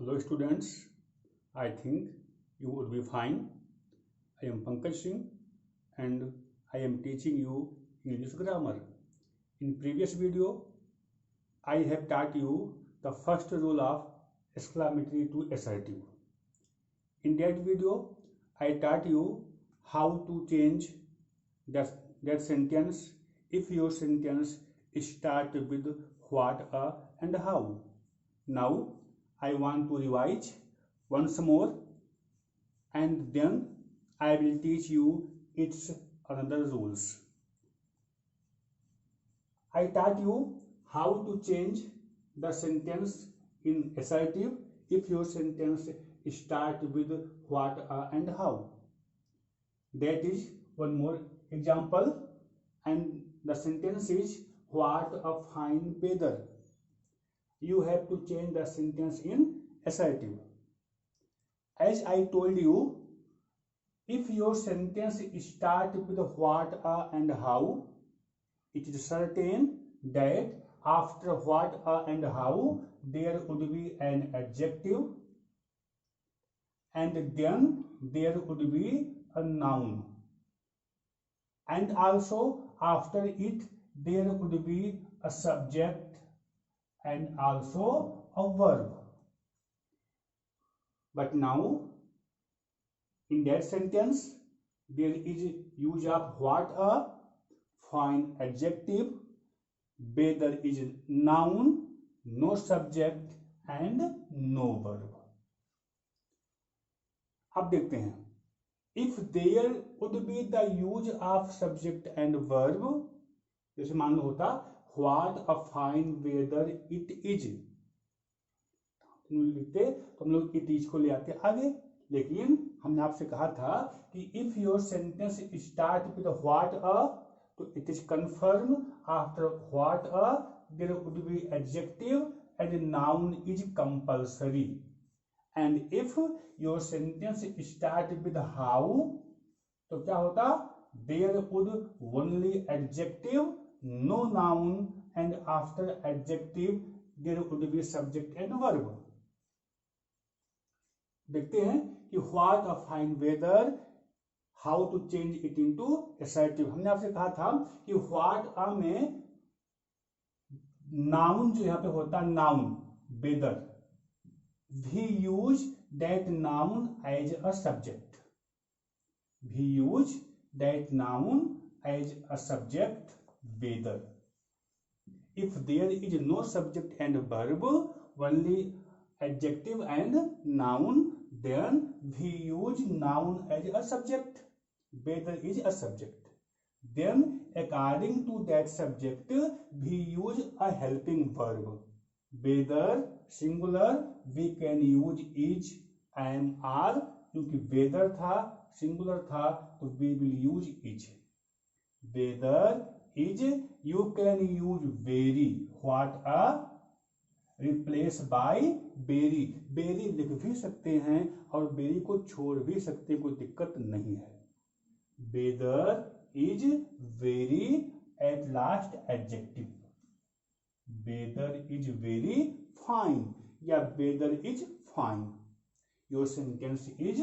Hello students, I think you would be fine. I am Pankaj Singh and I am teaching you English grammar. In previous video, I have taught you the first rule of exclamatory to assertive. In that video, I taught you how to change that sentence if your sentence start with what, and how. Now, I want to revise once more and then I will teach you its another rules. I taught you how to change the sentence in assertive if your sentence start with what, and how. That is one more example, and the sentence is what a fine weather. You have to change the sentence in assertive. As I told you, if your sentence start with what, and how, it is certain that after what, and how there would be an adjective and then there would be a noun, and also after it there would be a subject and also a verb. But now in that sentence there is use of what, a fine adjective, weather is noun, no subject and no verb. अब देखते हैं, if there would be the use of subject and verb, जैसे मान लो होता what a fine weather it is, लिखते तो हम लोग it is को ले आते आगे, लेकिन हमने आपसे कहा था कि if your sentence start with what, तो it is confirm after what, there would be adjective and noun is compulsory. And if your sentence start with how, तो क्या होता, there would only adjective, no noun, and after adjective there would be subject and verb. देखते हैं कि what a fine weather, how to change it into assertive. हमने आपसे कहा था कि what a में noun जो यहाँ पे होता noun weather, we use that noun as a subject. We use that noun as a subject weather. If there is no subject and verb, only adjective and noun, then we use noun as a subject. Weather is a subject. Then according to that subject, we use a helping verb. Weather singular, we can use is, am, are, क्योंकि weather था singular था तो we will use is. Weather is, you can use very, what a, replace by very. very लिख भी सकते हैं और very को छोड़ भी सकते हैं, कोई दिक्कत नहीं है. Weather is very at last adjective. Weather is very fine या weather is fine. Your sentence is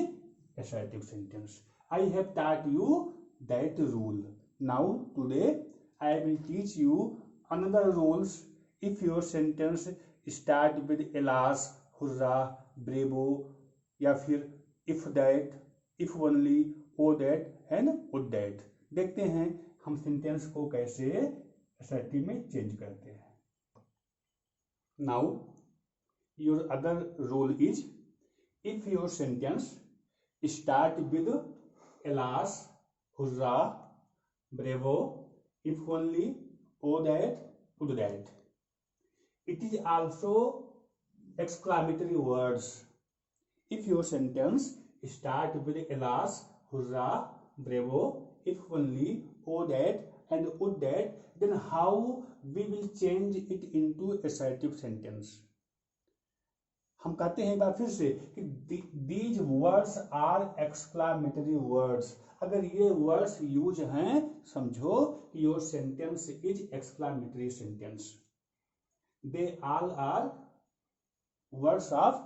assertive sentence. I have taught you that rule. Now today I will teach you another rules if your sentence start with alas, hurrah, bravo या फिर if that, if only, oh that and would that. देखते हैं हम sentence को कैसे assertive में change करते हैं. Now your other rule is if your sentence start with alas, hurrah, bravo, if only, oh that, would that. It is also exclamatory words. If your sentence start with alas, hurrah, bravo, if only, oh that and would that, then how we will change it into assertive sentence. हम कहते हैं एक बार फिर से कि these words are exclamatory words. अगर ये words use हैं, समझो कि your sentence is exclamatory sentence. They all are words of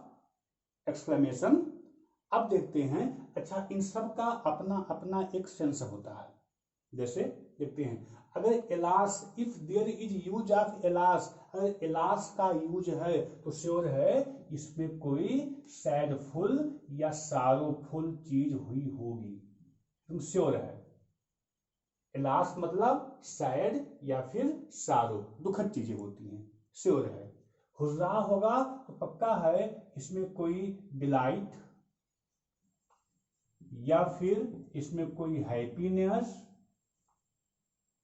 exclamation. अब देखते हैं, अच्छा इन सब का अपना अपना एक सेंस होता है। जैसे देखते हैं, अगर alas, if there is use of alas, अगर एलास का यूज है तो श्योर है इसमें कोई सैडफुल या सारोफुल चीज हुई होगी, तुम श्योर है। एलास मतलब सैड या फिर सारो, दुखद चीजें होती हैं, श्योर है। हुर्रा होगा तो पक्का है इसमें कोई डिलाइट या फिर इसमें कोई हैप्पीनेस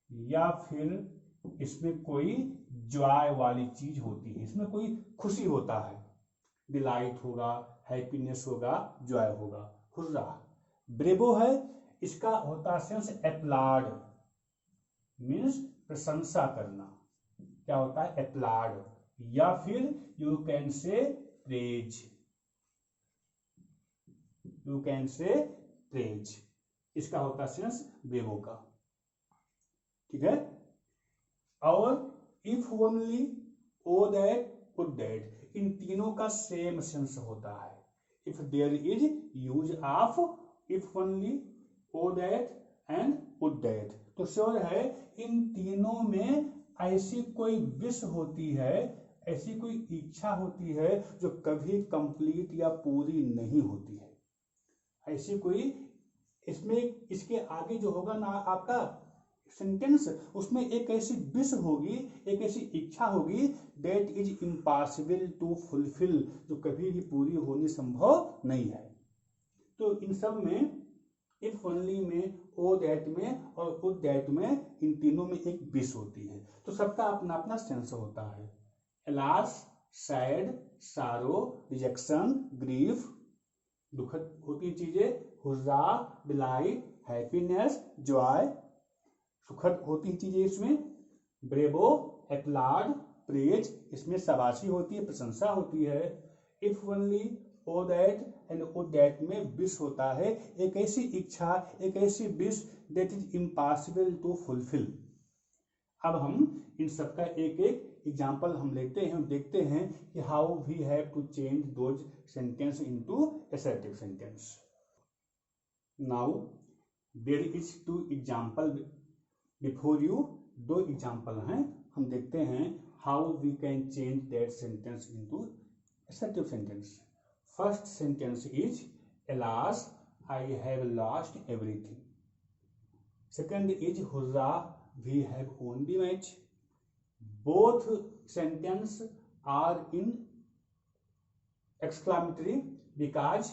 या फिर इसमें कोई जॉय वाली चीज होती है, इसमें कोई खुशी होता है, डिलाइट होगा, हैप्पीनेस होगा, जॉय होगा, हुर्रा। ब्रेवो है, इसका होता सेंस एप्लाड, मीन्स प्रशंसा करना, क्या होता है एप्लाड, या फिर you can say praise, you can say praise, इसका होता सेंस ब्रेवो का, ठीक है। और if only, O that, would that, इन तीनों का सेम सेंस होता है। If there is use of if only, O that and would that, तो श्योर है इन तीनों में ऐसी कोई विश होती है, ऐसी कोई इच्छा होती है जो कभी कंप्लीट या पूरी नहीं होती है। ऐसी कोई, इसमें इसके आगे जो होगा ना आपका सेंटेंस, उसमें एक ऐसी विश होगी, एक ऐसी इच्छा होगी, that is impossible to fulfil, जो कभी भी पूरी होनी संभव नहीं है। तो इन सब में, इफ ओनली में, ओ दैट में और वुड दैट में, इन तीनों में एक विश होती है। तो सबका अपना अपना सेंस होता है। एलास, सैड, सारो, रिजेक्शन, ग्रीफ, दुखद होती चीजें, हुर्रा, डिलाइट, हैप्पीनेस, जॉय, सुखद होती चीजें इसमें, ब्रेवो, एप्लाड, प्रेज, इसमें शाबाशी होती है, प्रशंसा होती है। If only, O that and o that में विश होता है, एक ऐसी इच्छा, एक ऐसी wish that is impossible to fulfil. अब हम इन सबका एक एक एग्जाम्पल हम लेते हैं, हम देखते हैं कि how we have to change those sentence into assertive sentence. Now there is two example before you, दो एग्जाम्पल हैं, हम देखते हैं how we can change that sentence into assertive sentence. First sentence is alas, I have lost everything. Second is hurrah, we have won the match. Both sentence are in exclamatory because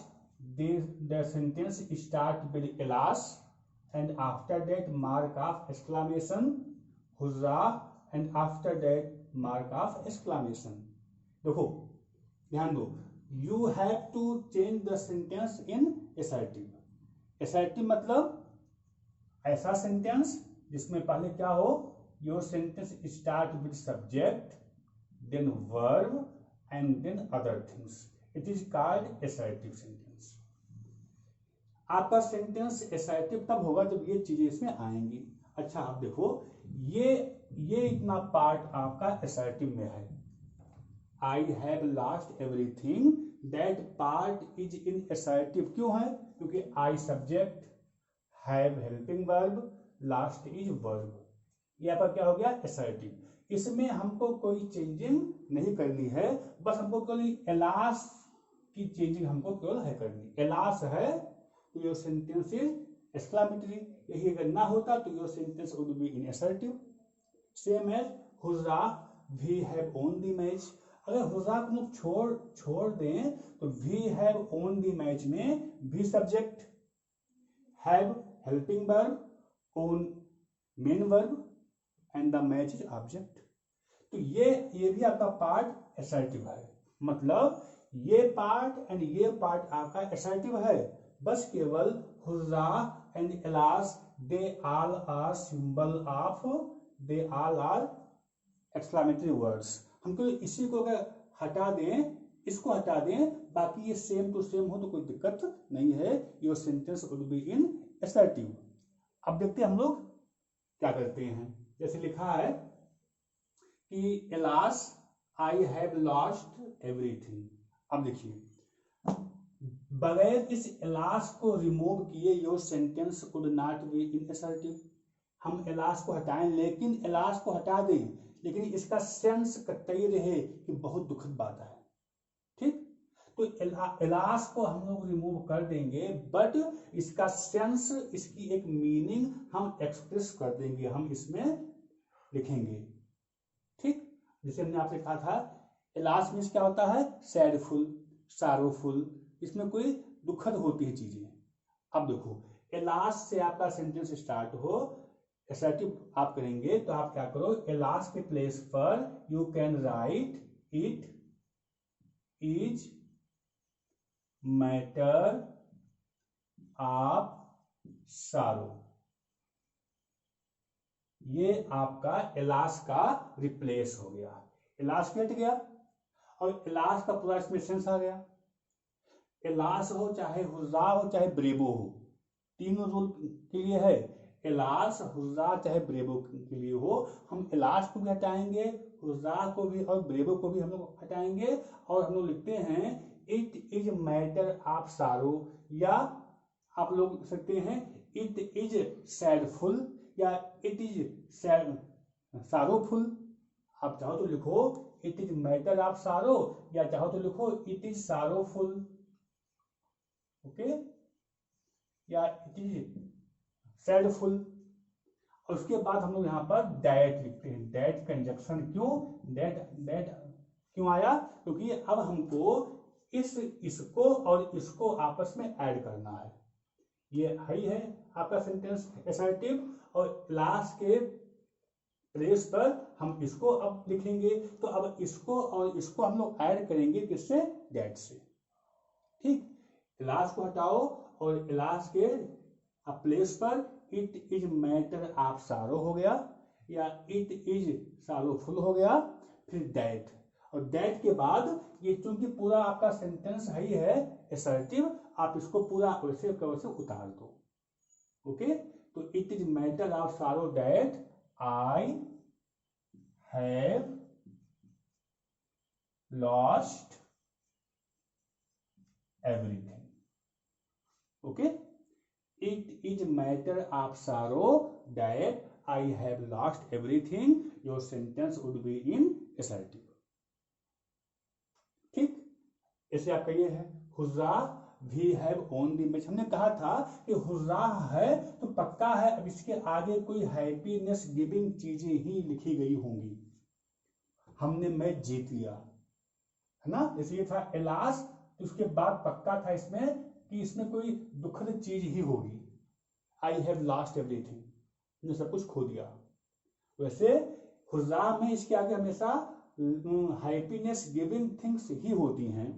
the sentence start with alas and after that mark of exclamation hurrah and after that mark of exclamation. देखो ध्यान दो, you have to change the sentence in assertive. assertive मतलब ऐसा sentence जिसमें पहले क्या हो, your sentence start with subject, then verb and then other things. It is called assertive sentence. आपका सेंटेंस assertive तब होगा जब ये चीजें इसमें आएंगी। अच्छा आप देखो, ये इतना पार्ट आपका assertive में है। I have lost everything, that part is in assertive। क्यों है? क्योंकि I subject, have helping verb, last is verb। यहाँ पर क्या हो गया assertive। इसमें हमको कोई चेंजिंग नहीं करनी है, बस हमको केवल एलास की चेंजिंग हमको केवल है करनी। एलास है तो योर सेंटेंस इज एक्सक्लेमेटरी, यही अगर ना होता तो your sentence would be in assertive. Same as hurrah, we have won the match. अगर हुर्रा को हम छोड़ दें तो we have won the match में भी subject, have helping verb, won main verb and the match is object. तो ये भी आपका पार्ट असर्टिव है, मतलब ये पार्ट एंड ये पार्ट आपका असर्टिव है। बस केवल hurrah and alas, they all are symbol of, they all are exclamatory words. हमको इसी को अगर हटा दें, इसको हटा दें, बाकी ये सेम टू सेम हो तो कोई दिक्कत नहीं है। Your sentence would be in assertive. अब देखते हैं हम लोग क्या करते हैं। जैसे लिखा है कि alas, I have lost everything. अब देखिए बगैर इस एलास को रिमूव किए your sentence would not be in assertive. हम एलास को हटाएं, लेकिन एलास को हटा दें लेकिन इसका सेंस कतई रहे कि बहुत दुखद बात है। ठीक, तो एलास को हम लोग रिमूव कर देंगे, बट इसका सेंस, इसकी एक मीनिंग हम एक्सप्रेस कर देंगे, हम इसमें लिखेंगे। ठीक, जैसे हमने आपसे कहा था एलास मीन्स क्या होता है, सैडफुल, सारोफुल, इसमें कोई दुखद होती है चीजें। अब देखो एलास से आपका सेंटेंस स्टार्ट हो, असर्टिव आप करेंगे तो आप क्या करो, एलास के प्लेस पर you can right it is matter of सारो। ये आपका एलास का रिप्लेस हो गया, एलास हट गया और एलास का पूरा इसमें सेंस आ गया। एलास हो चाहे हुर्रा हो चाहे ब्रेबो हो, तीनों रूल के लिए है, एलास हुर्रा चाहे ब्रेबो के लिए हो, हम एलास को भी हटाएंगे, हुर्रा को भी और ब्रेबो को भी हम लोग हटाएंगे और हम लोग लिखते हैं इट इज मैटर ऑफ सारो, या आप लोग लिख सकते हैं इट इज सैडफुल या इट इज सारोफुल। आप चाहो तो लिखो इट इज मैटर ऑफ सारो या चाहो तो लिखो इट इज सारोफुल, ओके, या इट इज सैडफुल। और उसके बाद हम लोग यहाँ पर दैट लिखते हैं, दैट कंजक्शन क्यों, दैट क्यों आया, क्योंकि अब हमको इसको और इसको आपस में ऐड करना है। ये है आपका सेंटेंस असर्टिव, और लास्ट के प्लेस पर हम इसको अब लिखेंगे, तो अब इसको और इसको हम लोग ऐड करेंगे किससे, दैट से। ठीक, लास्ट को हटाओ और लास्ट के प्लेस पर इट इज मैटर ऑफ सारो हो गया या इट इज सारोफुल हो गया, फिर दैट, और दैट के बाद ये चूंकि पूरा आपका सेंटेंस ही है असर्टिव, आप इसको पूरा वैसे वैसे उतार दो। ओके, तो इट इज मैटर ऑफ सारो that I have lost everything. Okay, it is matter of sorrow that I have lost everything, your sentence would be in assertive। ठीक, ऐसे आपका ये है hurrah we have won the match. हमने कहा था कि हुर्रा है तो पक्का है अब इसके आगे कोई हैप्पीनेस गिविंग चीजें ही लिखी गई होंगी, हमने मैच जीत लिया, है ना। जैसे ये था एलास, तो उसके बाद पक्का था इसमें कि इसमें कोई दुखद चीज ही होगी, आई हैव लॉस्ट एवरीथिंग, ने सब कुछ खो दिया। वैसे हुर्रा में इसके आगे हमेशा हैप्पीनेस गिविंग थिंग्स ही होती हैं,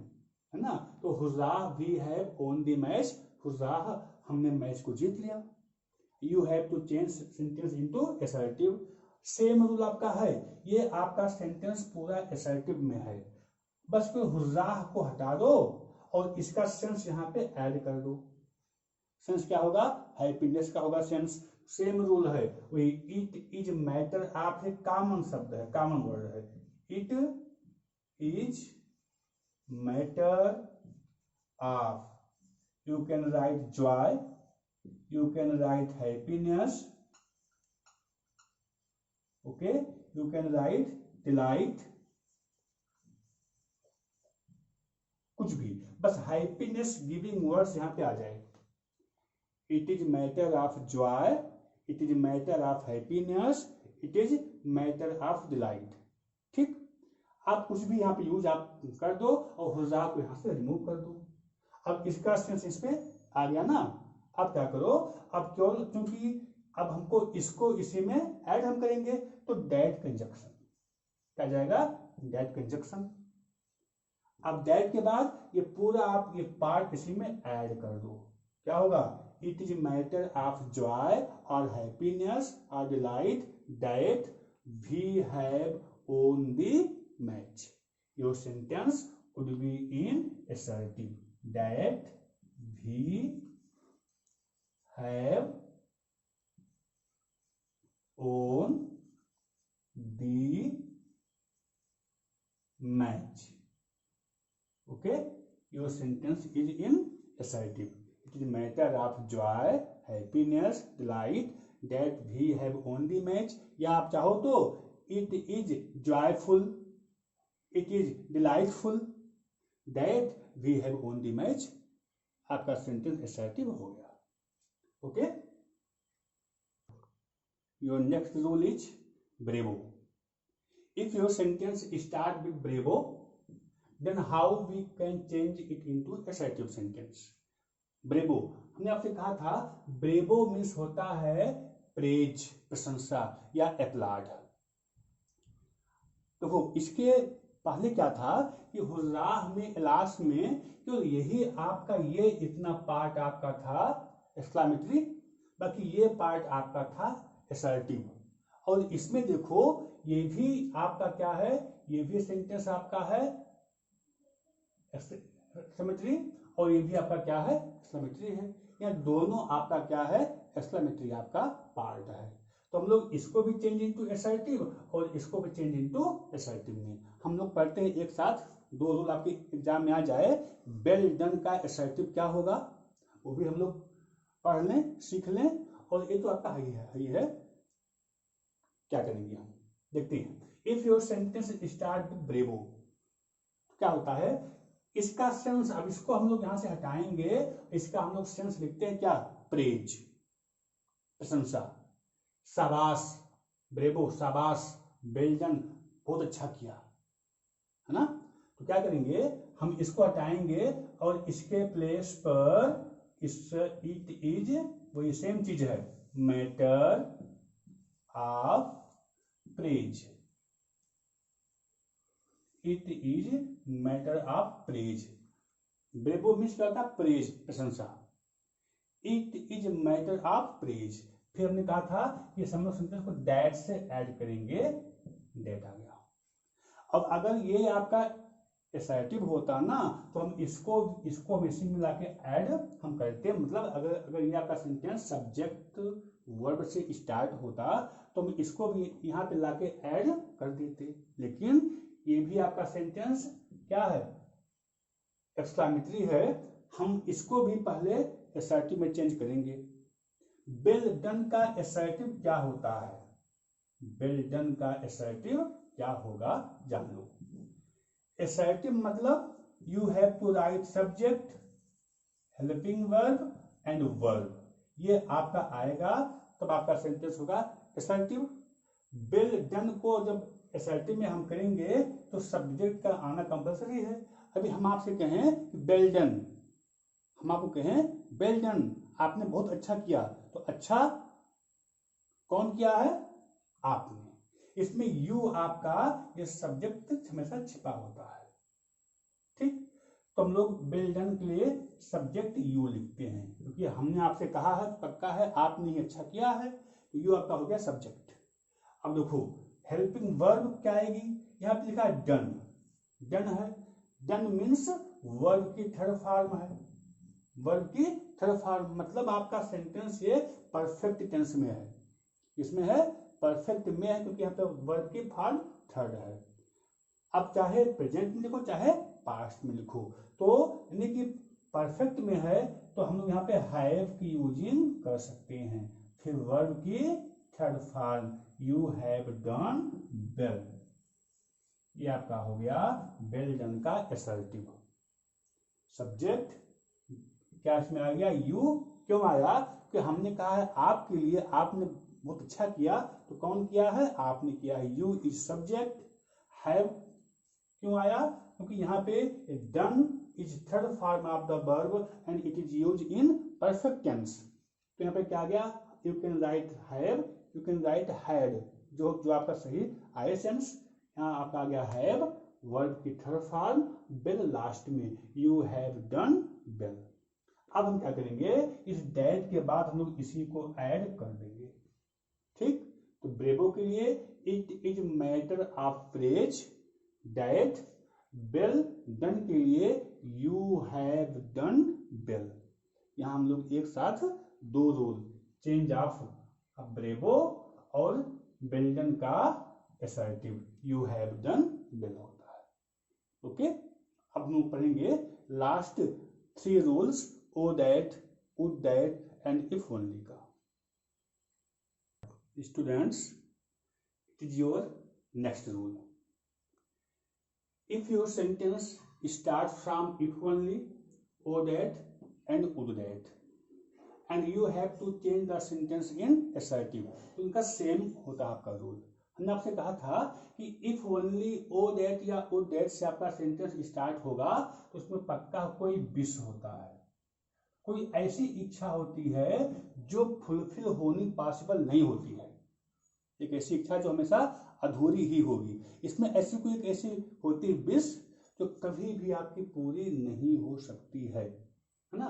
है ना। तो hurrah we have won the match, hurrah हमने मैच को जीत लिया। You have to change sentence into assertive, same rule आपका है, ये आपका सेंटेंस पूरा असर्टिव में है, बस फिर हुर्रा को हटा दो और इसका सेंस यहाँ पे ऐड कर दो। सेंस क्या होगा, हैप्पीनेस का होगा सेंस, सेम रूल है वही। इट इज मैटर ऑफ, एक कॉमन शब्द है, कॉमन वर्ड है, it is matter of, you can right Joy, you can right happiness, okay, you can right delight, कुछ भी, बस हैप्पीनेस गिविंग वर्ड्स यहां पे आ जाए। It is matter of Joy, it is matter of happiness, it is matter of delight. ठीक, आप कुछ भी यहाँ पे यूज आप कर दो और हुर्रा को यहां से रिमूव कर दो। अब इसका सेंस इस पे आ गया ना। अब क्या करो, अब केवल क्योंकि अब हमको इसको इसी में ऐड हम करेंगे तो दैट कंजक्शन क्या जाएगा, दैट कंजक्शन। अब दैट के बाद ये पूरा आप ये पार्ट इसी में ऐड कर दो, क्या होगा, it is matter of joy और हैप्पीनेस और delight that we have won the match, your sentence would be in assertive, that we have won the match, okay, your sentence is in assertive. It is matter of joy, happiness, delight that we have on the match. या आप चाहो तो it is joyful, it is delightful that we have on the match. आपका sentence assertive हो गया. Okay. Your next rule is bravo. If your sentence start with bravo, then how we can change it into assertive sentence? Bravo, हमने आपसे कहा था bravo means होता है praise, प्रशंसा या एप्लाड. देखो इसके पहले क्या था कि हुर्राह में, इलास में, तो यही आपका ये इतना पार्ट आपका था एक्सक्लामेटरी, बाकी ये पार्ट आपका था असर्टिव. और इसमें देखो ये भी आपका क्या है, ये भी सेंटेंस आपका है एक्सक्लेमेटरी और ये भी आपका क्या है एक्सक्लेमेटरी है. या दोनों आपका क्या है एक्सक्लेमेटरी आपका पार्ट है. तो हम लोग इसको भी चेंज इनटू असर्टिव और इसको भी चेंज इनटू असर्टिव में हम लोग पढ़ते हैं एक साथ. दो रूल आपके एग्जाम में आ जाए. वेल डन का असर्टिव क्या होगा वो भी हम लोग पढ़ लें, सीख लें. और ये तो आपका ही है. क्या करेंगे हम देखते हैं. If your sentence start with bravo, क्या होता है इसका सेंस. अब इसको हम लोग यहां से हटाएंगे. इसका हम लोग सेंस लिखते हैं क्या, प्रेज, प्रशंसा, शाबाश, ब्रेवो शाबाश, वेल डन बहुत अच्छा किया, है ना. तो क्या करेंगे हम इसको हटाएंगे और इसके प्लेस पर इट इज वही सेम चीज है, matter of praise. It is matter of praise. Bravo means क्या होता है प्रेज, प्रशंसा. It is matter of praise. फिर हमने कहा था कि हम लोग सेंटेंस को दैट से ऐड करेंगे, दैट आ गया. अब अगर ये आपका असर्टिव होता ना तो हम इसको मिसिंग मिला के ऐड हम करते. मतलब अगर ये आपका सेंटेंस सब्जेक्ट वर्ब से स्टार्ट होता तो हम इसको भी यहाँ पे लाके ऐड कर देते. लेकिन ये भी आपका सेंटेंस क्या है एक्सक्लेमेटरी है. हम इसको भी पहले असर्टिव में चेंज करेंगे. वेल डन का असर्टिव क्या होता है, वेल डन का असर्टिव क्या होगा जान लो. असर्टिव मतलब you have to write subject, helping verb and verb. ये आपका आएगा तब आपका सेंटेंस होगा असर्टिव. वेल डन को जब असर्टिव में हम करेंगे तो सब्जेक्ट का आना कंपल्सरी है. अभी हम आपसे कहें वेल डन, हम आपको कहें वेल डन आपने बहुत अच्छा किया, तो अच्छा कौन किया है आपने. इसमें यू आपका ये सब्जेक्ट हमेशा छिपा होता है. ठीक, तो हम लोग वेल डन के लिए सब्जेक्ट यू लिखते हैं क्योंकि हमने आपसे कहा है पक्का है आपने ही अच्छा किया है, तो यू आपका हो गया सब्जेक्ट. अब देखो हेल्पिंग वर्ब क्या आएगी, यहाँ पे लिखा है डन. डन है, डन मीन्स वर्ब की थर्ड फॉर्म है. वर्ब की थर्ड फॉर्म मतलब आपका सेंटेंस ये परफेक्ट टेंस में है. इसमें है परफेक्ट में है क्योंकि यहाँ पे वर्ब की फॉर्म थर्ड है. अब चाहे प्रेजेंट में लिखो चाहे पास्ट में लिखो, तो यानी कि परफेक्ट में है तो हम लोग यहाँ पे हैव की यूजिंग कर सकते हैं. फिर वर्ब की third form you have done well, ये आपका हो गया वेल डन का असर्टिव. सब्जेक्ट क्या इसमें आ गया यू. क्यों आया कि हमने कहा है आपके लिए आपने बहुत अच्छा किया, तो कौन किया है आपने किया है. You is subject. हैव क्यों आया क्योंकि यहाँ पे done is third form of the verb and it is use in perfect tense. तो यहाँ पे क्या आ गया you can write have, you can write had, जो आपका सही आए सेंस. यहाँ आपका आ गया हैव वर्ब की थर्ड फॉर्म वेल लास्ट में, यू हैव डन वेल. अब हम क्या करेंगे इस डैट के बाद हम लोग इसी को ऐड कर देंगे. ठीक, तो ब्रेवो के लिए it is matter of praise that. Well done के लिए यू हैव डन वेल. यहां हम लोग एक साथ दो रूल चेंज ऑफ ब्रेवो और वेल डन का assertive you have done well होता है. ओके, अब हम पढ़ेंगे last 3 rules o that, would that and if only का। Students, it is your next rule. If your sentence start from if only, O that and would that, and you have to change the sentence in assertive, तो इनका same होता है आपका rule. हमने आपसे कहा था कि इफ ओनली ओ दैट या ओ दैट से आपका सेंटेंस स्टार्ट होगा तो उसमें पक्का कोई विश होता है, कोई ऐसी इच्छा होती है जो फुलफिल होनी पॉसिबल नहीं होती है, एक ऐसी इच्छा जो हमेशा अधूरी ही होगी। इसमें ऐसी कोई एक ऐसी होती विश जो कभी भी आपकी पूरी नहीं हो सकती है ना।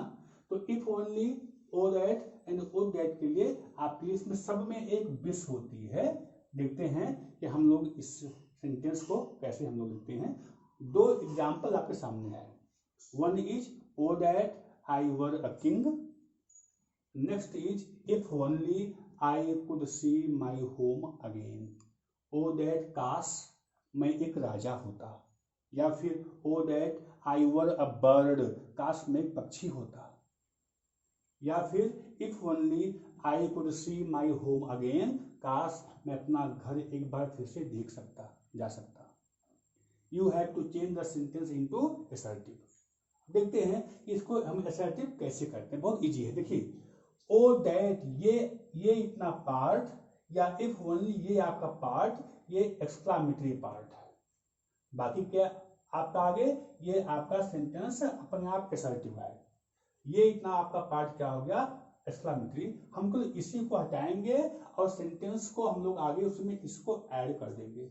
तो if only, O that and o that के लिए आपकी इसमें सब में एक विश होती है। देखते हैं कि हम लोग इस सेंटेंस को कैसे हम लोग लिखते हैं। दो एग्जाम्पल आपके सामने है। One is o that I were a king, next is if only I could see my home again, o that काश मैं एक राजा होता, या फिर ओ that I were a bird, काश मैं एक पक्षी होता, या फिर if only I could see my home again, काश मैं अपना घर एक बार फिर से देख सकता, जा सकता। You have to change the sentence into assertive. देखते हैं कि इसको हम असर्टिव कैसे करते हैं। बहुत इजी है, देखिए ओ दैट, ये इतना पार्ट, या इफ ओनली ये आपका पार्ट, ये एक्सक्लामेटरी पार्ट है, बाकी क्या आपका आगे ये आपका सेंटेंस अपने आप असर्टिव है। ये इतना आपका पार्ट क्या हो गया, एक्सक्लामेटरी। हमको इसी को हटाएंगे और सेंटेंस को हम लोग आगे उसमें इसको ऐड कर देंगे।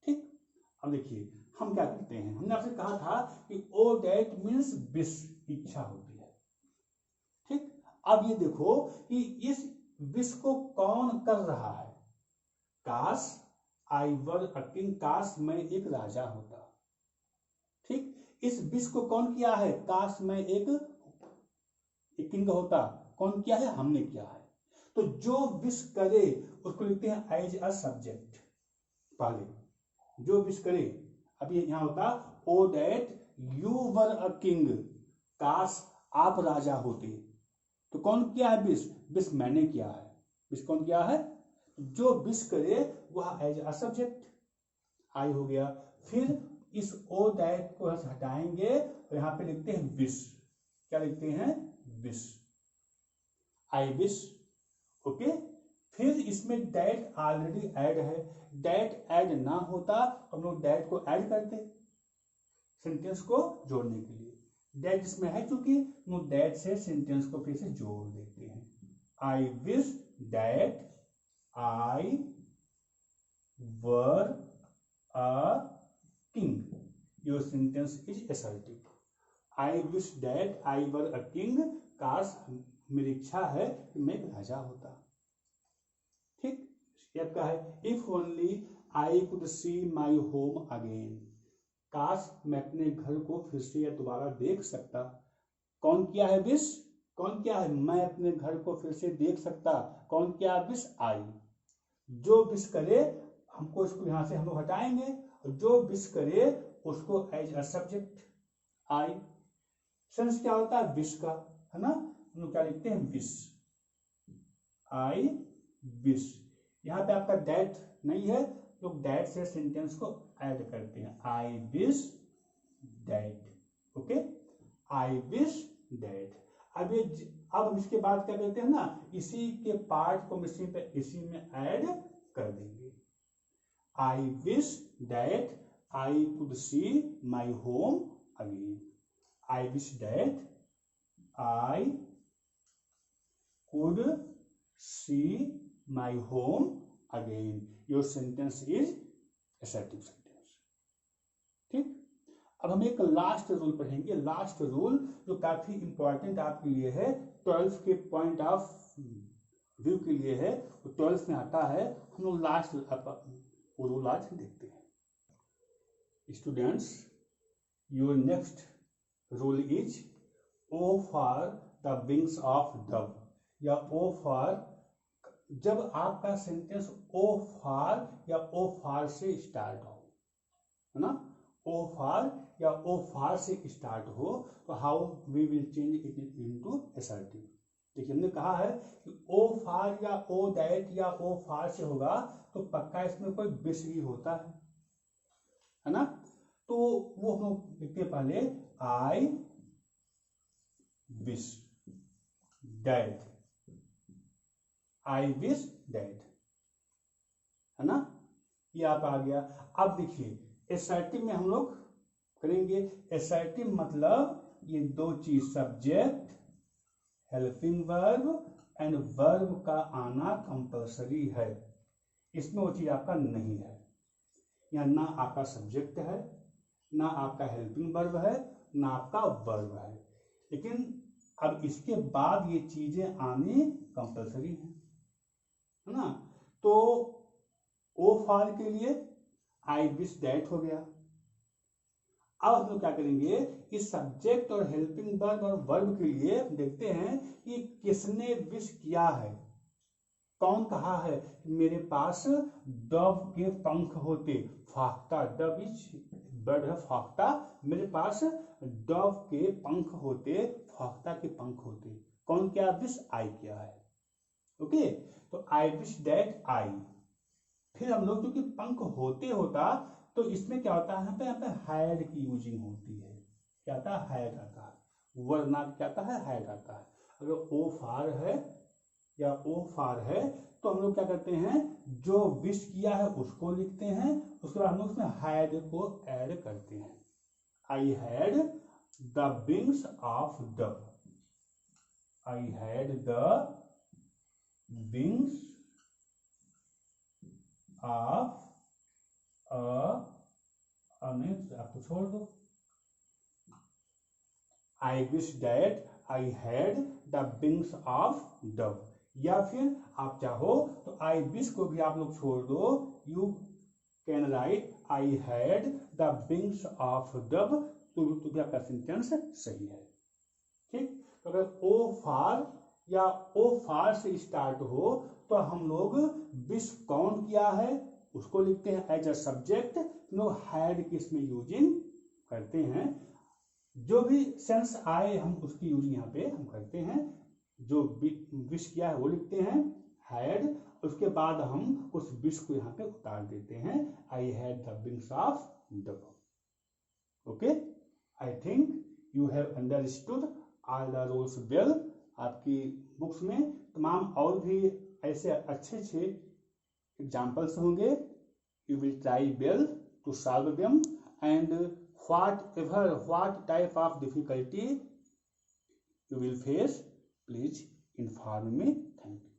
ठीक, अब देखिए हम क्या करते हैं। हमने आपसे कहा था कि ओ दैट मीन्स विश, इच्छा होती है। ठीक, अब ये देखो कि इस विश को कौन कर रहा है। काश आई वर अ किंग, काश मैं एक राजा होता। ठीक, इस विश को कौन किया है, काश मैं एक किंग होता, कौन किया है, हमने किया है। तो जो विश करे उसको लिखते हैं एज अ सब्जेक्ट। पहले जो विश करे, अब ये यहां होता o that you were a king, काश आप राजा होते। तो कौन किया है विश, विश मैंने किया है। विश कौन किया है, जो विश करे वह एज अ सब्जेक्ट आई हो गया। फिर इस ओ दैट को हटाएंगे और यहां पे लिखते हैं विश। क्या लिखते हैं, विश, आई विश। ओके, फिर इसमें दैट ऑलरेडी ऐड है, दैट ऐड ना होता हम लोग दैट को ऐड करते सेंटेंस को जोड़ने के लिए। दैट इसमें है क्योंकि हम दैट से सेंटेंस को फिर से जोड़ देते हैं। I wish that I were a king, your sentence is assertive. I wish that I were a king, काश मेरी इच्छा है कि मैं एक राजा होता। ठीक, ये आपका है if only I could see my home again, काश मैं अपने घर को फिर से या दोबारा देख सकता। कौन किया है विश, कौन किया है, मैं अपने घर को फिर से देख सकता। कौन किया विश, आई। जो विश करे हमको इसको यहां से हम लोग हटाएंगे, और जो विश करे उसको as a subject I. Sense क्या होता है, विश का, है ना। हम लोग क्या लिखते हैं, विश, आई विश। यहां पे आपका दैट नहीं है, लोग दैट से सेंटेंस को ऐड करते हैं, I wish that. Okay, I wish that. अब हम इसके बाद क्या करते हैं ना, इसी के पार्ट को इसी में ऐड कर देंगे। I wish that I could see my home again, I wish that I could see my home again, your sentence is assertive sentence। ठीक, अब हम एक लास्ट रूल पढ़ेंगे। लास्ट रूल जो काफी इंपॉर्टेंट आपके लिए है, 12th के पॉइंट ऑफ व्यू के लिए है, वो 12th में आता है। हम लोग लास्ट रूल आज देखते हैं। Students, your next rule is o for the wings of dove, या ओ फॉर, जब आपका सेंटेंस ओ फॉर या ओ फॉर से स्टार्ट हो, है ना, ओ फॉर या ओ फॉर से स्टार्ट हो तो how we will change it into assertive. देखिए हमने कहा है कि ओ फॉर या ओ दैट या ओ फॉर से होगा तो पक्का इसमें कोई विश भी होता है ना। तो वो हम लोग लिखते हैं पहले I wish that, I wish that, है ना, ये आप आ गया। अब देखिए असर्टिव में हम लोग करेंगे, असर्टिव मतलब ये दो चीज subject helping verb and verb का आना कंपल्सरी है। इसमें वो चीज आपका नहीं है, यहाँ ना आपका सब्जेक्ट है, ना आपका हेल्पिंग वर्ब है, ना आपका वर्ब है, लेकिन अब इसके बाद ये चीजें आनी कंपल्सरी है ना। तो ओ फॉर के लिए आई विश दैट हो गया। अब हम लोग क्या करेंगे, इस सब्जेक्ट और हेल्पिंग वर्ब और वर्ब के लिए देखते हैं कि किसने विश किया है, कौन कहा है मेरे पास डव के पंख होते, फाख्ता, डव इज बर्ड है, फाख्ता, मेरे पास डव के पंख होते, फाख्ता के पंख होते, कौन किया विश, आई किया है। ओके, तो आई विश दैट आई। फिर हम लोग क्योंकि पंख होते होता तो इसमें क्या होता है, यहाँ पे हैड की यूजिंग होती है, क्या आता है, हैड आता है, वरना क्या आता है, हैड आता है। अगर ओ फार है या ओ फार है तो हम लोग क्या करते हैं, जो विश किया है उसको लिखते हैं, उसके बाद हम लोग उसमें हैड को ऐड करते हैं। I had the wings of Dove, I had the wings of आपको छोड़ दो, I wish that I had the wings of dove, या फिर आप चाहो तो आई विश को भी आप लोग छोड़ दो, you can right I had the wings of Dove, तो भी आपका सेंटेंस सही है। ठीक, तो अगर ओ फार या ओ फार से स्टार्ट हो तो हम लोग विश कौन किया है उसको लिखते हैं एज अ सब्जेक्ट, लोग हैड की इसमें यूजिंग करते हैं, जो भी सेंस आए हम उसकी यूजिंग यहाँ पे हम करते हैं, जो विश किया है वो लिखते हैं हैड, उसके बाद हम उस विश को यहाँ पे उतार देते हैं, I had the wings of Dove. Okay, I think you have understood all the rules well. आपकी बुक्स में तमाम और भी ऐसे अच्छे अच्छे एग्जाम्पल्स होंगे, you will try well to solve them, and what type of difficulty you will face, please inform me. Thank you.